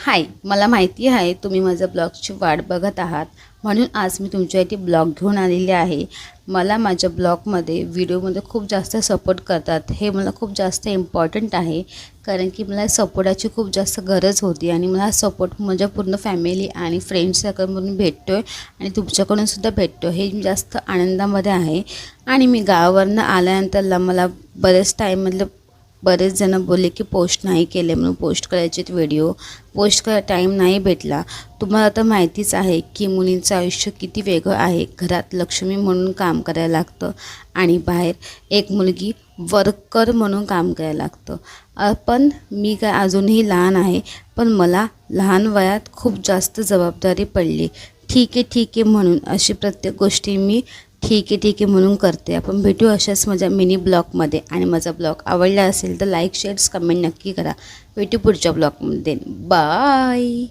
हाय, मला माहिती आहे तुम्ही माझ्या ब्लॉगची वाट बघत आहात, म्हणून आज मी तुमच्यासाठी ब्लॉग घेऊन आलेले आहे. मला माझ्या ब्लॉगमध्ये व्हिडिओमध्ये खूप जास्त सपोर्ट करतात, हे मला खूप जास्त इम्पॉर्टंट आहे. कारण की मला सपोर्टाची खूप जास्त गरज होती आणि मला सपोर्ट माझ्या पूर्ण फॅमिली आणि फ्रेंड्स सर्कलमधून भेटतो आहे आणि तुमच्याकडूनसुद्धा भेटतो. हे मी जास्त आनंदामध्ये आहे. आणि मी गावावरनं आल्यानंतरला मला बरेच टाईममधलं बरेच जण बोलले की पोस्ट नाही केले, म्हणून पोस्ट करायचे व्हिडिओ पोस्ट करायला टाईम नाही भेटला. तुम्हाला तर माहितीच आहे की मुलींचं आयुष्य किती वेगळं आहे. घरात लक्ष्मी म्हणून काम करायला लागतं आणि बाहेर एक मुलगी वर्कर म्हणून काम करायला लागतं. पण मी काय अजूनही लहान आहे, पण मला लहान वयात खूप जास्त जबाबदारी पडली. ठीक आहे म्हणून अशी प्रत्येक गोष्टी मी ठीक आहे म्हणून करते. आपण भेटू अशाच माझ्या मिनी ब्लॉगमध्ये. आणि माझा ब्लॉग आवडला असेल तर लाईक शेअर्स कमेंट नक्की करा. भेटू पुढच्या ब्लॉगमध्ये. बाय.